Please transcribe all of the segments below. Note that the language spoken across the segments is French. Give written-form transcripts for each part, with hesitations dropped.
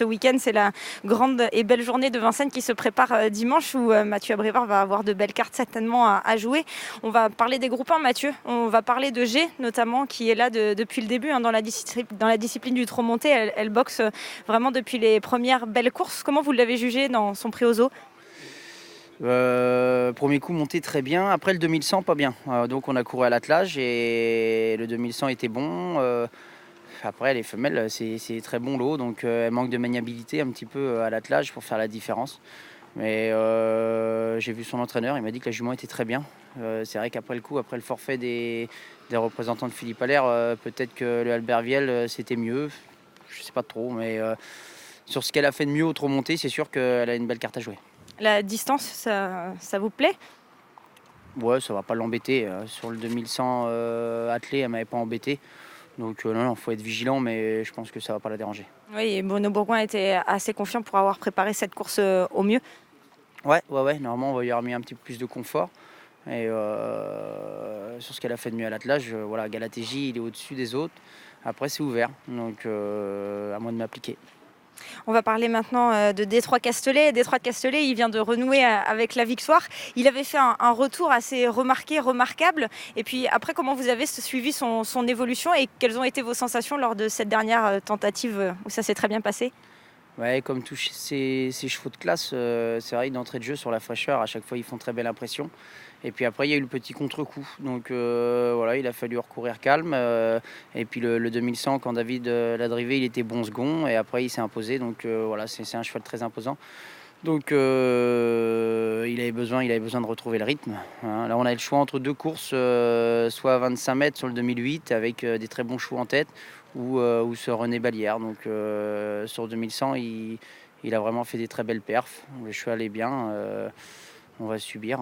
ce week-end. C'est la grande et belle journée de Vincennes qui se prépare dimanche où Mathieu Abrivard va avoir de belles cartes certainement à jouer. On va parler des groupes 1, Mathieu. On va parler de G notamment qui est là depuis le début dans la discipline du trot monté. Elle boxe vraiment depuis les premières belles courses. Comment vous l'avez jugé dans son prix aux os? Premier coup monté très bien, après le 2100 pas bien, donc on a couru à l'attelage et le 2100 était bon. Après les femelles c'est très bon lot, donc elles manquent de maniabilité un petit peu à l'attelage pour faire la différence. Mais j'ai vu son entraîneur, il m'a dit que la jument était très bien. C'est vrai qu'après le coup, après le forfait des représentants de Philippe Allaire, peut-être que le Albert Viel c'était mieux, je sais pas trop, mais sur ce qu'elle a fait de mieux au trot monté, c'est sûr qu'elle a une belle carte à jouer. La distance, ça vous plaît? Ouais, ça va pas l'embêter. Sur le 2100 attelé, elle m'avait pas embêté. Donc non, faut être vigilant, mais je pense que ça va pas la déranger. Oui, et Bruno Bourgoin était assez confiant pour avoir préparé cette course au mieux. Ouais. Normalement, on va lui avoir mis un petit peu plus de confort. Et sur ce qu'elle a fait de mieux à l'attelage, voilà, Galatéji, il est au-dessus des autres. Après, c'est ouvert, donc à moi de m'appliquer. On va parler maintenant de Détroit Castellet. Détroit Castellet, il vient de renouer avec la victoire. Il avait fait un retour assez remarquable. Et puis après, comment vous avez suivi son évolution et quelles ont été vos sensations lors de cette dernière tentative où ça s'est très bien passé? Ouais, comme tous ces chevaux de classe, c'est vrai que d'entrée de jeu sur la fraîcheur, à chaque fois ils font très belle impression. Et puis après il y a eu le petit contre-coup, donc voilà, il a fallu recourir calme. Et puis le 2100, quand David l'a drivé, il était bon second et après il s'est imposé, donc voilà, c'est un cheval très imposant. Donc il avait besoin de retrouver le rythme, hein. Là on a le choix entre deux courses, soit à 25 mètres sur le 2008 avec des très bons chevaux en tête, ou sur René Ballière. Donc sur 2100 il a vraiment fait des très belles perfs. Le cheval est bien, on va subir,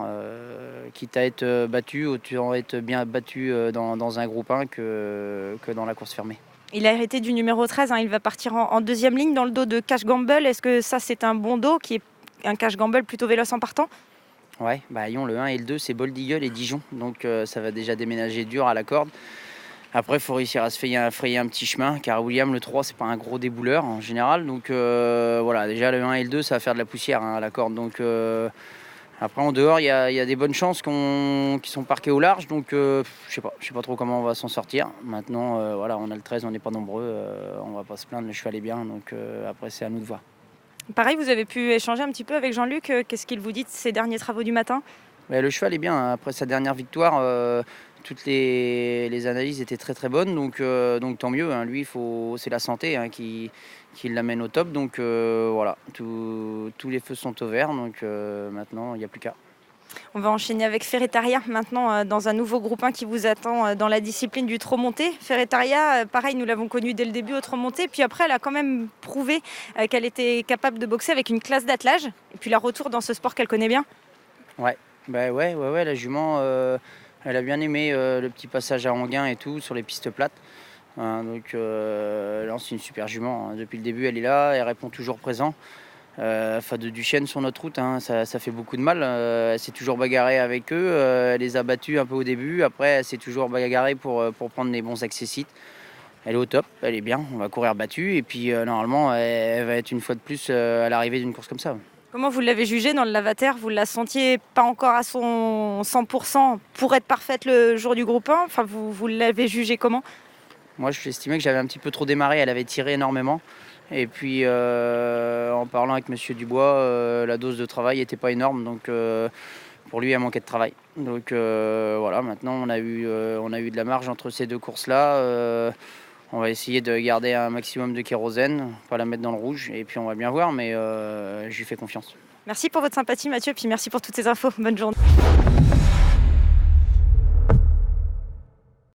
quitte à être battu, autant être bien battu dans un groupe 1 que dans la course fermée. Il a hérité du numéro 13, il va partir en deuxième ligne dans le dos de Cash Gamble. Est-ce que ça c'est un bon dos qui est un Cash Gamble plutôt véloce en partant? Ouais, Lyon, le 1 et le 2 c'est Bold Eagle et Dijon, donc ça va déjà déménager dur à la corde. Après il faut réussir à se frayer un petit chemin, car William le 3 c'est pas un gros débouleur en général, donc voilà, déjà le 1 et le 2 ça va faire de la poussière à la corde, donc après en dehors il y a des bonnes chances qui sont parquées au large, donc je sais pas trop comment on va s'en sortir. Maintenant voilà, on a le 13, on n'est pas nombreux, on va pas se plaindre, le cheval est bien, donc après c'est à nous de voir. Pareil, vous avez pu échanger un petit peu avec Jean-Luc. Qu'est-ce qu'il vous dit de ses derniers travaux du matin? Le cheval est bien, hein. Après sa dernière victoire, toutes les analyses étaient très très bonnes, donc tant mieux, hein. Lui, c'est la santé, hein, qui l'amène au top, donc voilà, tous les feux sont au vert, donc maintenant il n'y a plus qu'à. On va enchaîner avec Ferretaria maintenant dans un nouveau groupe 1 qui vous attend dans la discipline du trot monté. Ferretaria, pareil, nous l'avons connue dès le début au trot monté, puis après elle a quand même prouvé qu'elle était capable de boxer avec une classe d'attelage, et puis la retour dans ce sport qu'elle connaît bien. Ouais, la jument, elle a bien aimé le petit passage à Anguin et tout sur les pistes plates. Hein, donc là c'est une super jument, hein. Depuis le début elle est là, elle répond toujours présent. De Duchesne sur notre route, hein, ça fait beaucoup de mal. Elle s'est toujours bagarrée avec eux, elle les a battus un peu au début, après elle s'est toujours bagarrée pour prendre les bons accessites. Elle est au top, elle est bien, on va courir battue et puis normalement elle va être une fois de plus à l'arrivée d'une course comme ça. Comment vous l'avez jugée dans le lavater? Vous la sentiez pas encore à son 100% pour être parfaite le jour du groupe 1? Enfin, vous l'avez jugée comment? Moi je estimais que j'avais un petit peu trop démarré, elle avait tiré énormément. Et puis en parlant avec Monsieur Dubois, la dose de travail n'était pas énorme, donc pour lui elle manquait de travail. Donc voilà, maintenant on a eu de la marge entre ces deux courses-là. On va essayer de garder un maximum de kérosène, pas la mettre dans le rouge, et puis on va bien voir, mais je lui fais confiance. Merci pour votre sympathie Mathieu, puis merci pour toutes ces infos. Bonne journée.